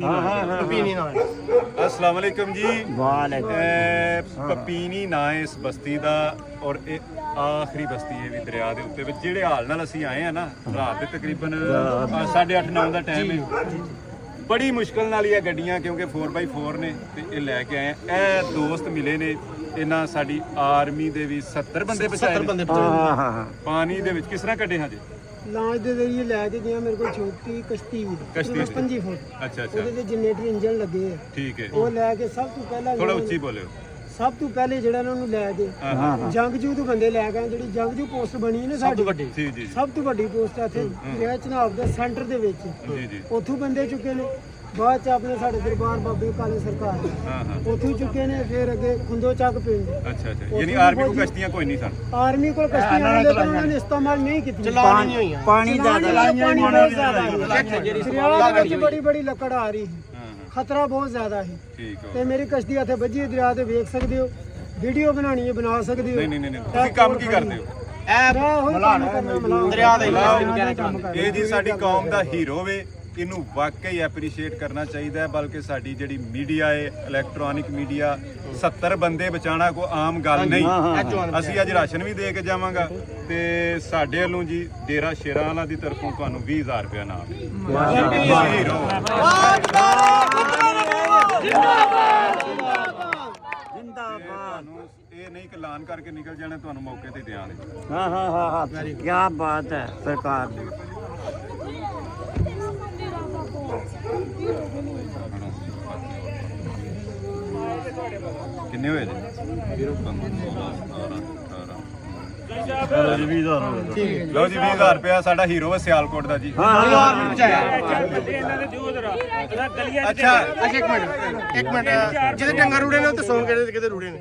पपीनी नाम अस्सलाम वालेकुम जी। वालेकुम ਪਪੀਨੀ ਨਾਂ ਹੈ ਇਸ ਬਸਤੀ ਦਾ ਔਰ ਇਹ ਆਖਰੀ ਬਸਤੀ ਹੈ ਵੀ ਦਰਿਆ ਦੇ ਉੱਤੇ ਵਿੱਚ ਜਿਹੜੇ ਹਾਲ ਨਾਲ ਅਸੀਂ ਆਏ ਆ ਨਾ ਰਾਤ ਦੇ ਤਕਰੀਬਨ 8:30 9 ਦਾ ਟਾਈਮ ਹੈ। ਬੜੀ ਮੁਸ਼ਕਲ ਨਾਲ ਹੀ ਇਹ ਗੱਡੀਆਂ ਕਿਉਂਕਿ 4x4 ਨੇ ਤੇ ਇਹ ਲੈ ਕੇ ਆਏ ਆ। ਇਹ ਦੋਸਤ ਮਿਲੇ ਨੇ ਇਹਨਾਂ ਸਾਡੀ ਆਰਮੀ ਦੇ ਵੀ 70 ਬੰਦੇ ਬਚਾਏ ਨੇ। ਪਾਣੀ ਦੇ ਵਿੱਚ ਕਿਸ ਤਰ੍ਹਾਂ ਕੱਢੇ ਹਾਂ ਜੀ? ਲਾਂਚ ਦੇ ਜ਼ਰੀਏ ਲੈ ਕੇ ਗਿਆ ਮੇਰੇ ਕੋਲ ਛੋਟੀ ਕਸ਼ਤੀ 55 ਫੁੱਟ ਅੱਛਾ ਉਹਦੇ ਤੇ ਜਨਰੇਟਰ ਇੰਜਨ ਲੱਗੇ ਆ। ਠੀਕ ਹੈ। ਉਹ ਲੈ ਕੇ ਸਭ ਤੋਂ ਪਹਿਲਾਂ ਥੋੜਾ ਉੱਚੀ ਬੋਲਿਓ। ਸਭ ਤੋਂ ਪਹਿਲੇ ਜਿਹੜਾ ਉਹਨਾਂ ਨੂੰ ਲੈ ਕੇ ਜੰਗਜੂ ਤੋਂ ਬੰਦੇ ਲੈ ਗਏ ਜਿਹੜੀ ਜੰਗਜੂ ਪੋਸਟ ਬਣੀ ਹੈ ਨਾ ਸਾਡੀ ਜੀ ਜੀ ਸਭ ਤੋਂ ਵੱਡੀ ਪੋਸਟ ਆ ਇੱਥੇ ਦਰਿਆ ਚਨਾਬ ਦੇ ਸੈਂਟਰ ਦੇ ਵਿੱਚ ਜੀ ਜੀ ਉੱਥੋਂ ਬੰਦੇ ਚੁੱਕੇ ਨੇ। ਬਾਅਦ ਚ ਆਪਣੇ ਸਾਡੇ ਦਰਬਾਰ ਬਾਬੇ ਕਾਲੇ ਸਰਕਾਰ ਉੱਥੋਂ ਚੁੱਕੇ ਨੇ। ਫਿਰ ਅੱਗੇ ਖੁੰਦੋ ਚੱਕ ਪਿੰਡ। ਅੱਛਾ ਅੱਛਾ ਯਾਨੀ ਆਰਮੀ ਕੋਲ ਕਸ਼ਤੀਆਂ ਕੋਈ ਨਹੀਂ ਸਨ। ਆਰਮੀ ਕੋਲ ਕਸ਼ਤੀਆਂ ਨੇ ਲੇਕਿਨ ਉਹਨਾਂ ਨੇ ਇਸਤੇਮਾਲ ਨਹੀਂ ਕੀਤੀ। चलानी नहीं हुई पानी ਦਰਿਆ ਵਿੱਚ ਬੜੀ ਬੜੀ ਲੱਕੜ ਆ ਰਹੀ ਸੀ। ਖਤਰਾ ਬਹੁਤ ਜ਼ਿਆਦਾ ਸੀ ਠੀਕ ਹੋ। ਤੇ ਮੇਰੀ ਕਸ਼ਤੀ ਇੱਥੇ ਵੱਜੀ ਦਰਿਆ ਤੇ ਵੇਖ ਸਕਦੇ ਹੋ। ਵੀਡੀਓ ਬਣਾਣੀ ਹੈ ਬਣਾ ਸਕਦੇ ਹੋ। ਨਹੀਂ ਤੁਸੀਂ ਕੰਮ ਕੀ ਕਰਦੇ ਹੋ? दरिया ਇਹ ਜੀ ਸਾਡੀ ਕੌਮ ਦਾ ਹੀਰੋ ਵੇ। ਇਹਨੂੰ ਵਾਕਈ ਐਪਰੀਸ਼ੀਏਟ ਕਰਨਾ ਚਾਹੀਦਾ ਹੈ। ਬਲਕਿ ਸਾਡੀ ਜਿਹੜੀ ਮੀਡੀਆ ਹੈ ਇਲੈਕਟ੍ਰੋਨਿਕ ਮੀਡੀਆ 70 ਬੰਦੇ ਬਚਾਉਣਾ ਕੋਈ ਆਮ ਗੱਲ ਨਹੀਂ। ਅਸੀਂ ਅੱਜ ਰਾਸ਼ਨ ਵੀ ਦੇ ਕੇ ਜਾਵਾਂਗਾ ਤੇ ਸਾਡੇ ਵੱਲੋਂ ਜੀ ਡੇਰਾ ਸ਼ੇਰਾਂ ਵਾਲਾ ਦੀ ਤਰਫੋਂ ਤੁਹਾਨੂੰ 20000 ਰੁਪਏ ਨਾਮ ਹੀਰੋ। ਤੁਹਾਨੂੰ ਇਹ ਨਹੀਂ ਕਿ ਐਲਾਨ ਕਰਕੇ ਨਿਕਲ ਜਾਣਾ ਤੁਹਾਨੂੰ ਮੌਕੇ ਤੇ ਦਿਆਂਗੇ। हाँ क्या बात है सरकार ने। ਕਿੰਨੇ ਹੋਏ ਜੀ? ਲਓ ਜੀ 20000 ਰੁਪਇਆ ਸਾਡਾ ਹੀਰੋ ਹੈ ਸਿਆਲਕੋਟ ਦਾ ਜੀ। अच्छा एक मिनट जिहदे डंगर रूड़े ने उत्ते सौ किते रूड़े ने।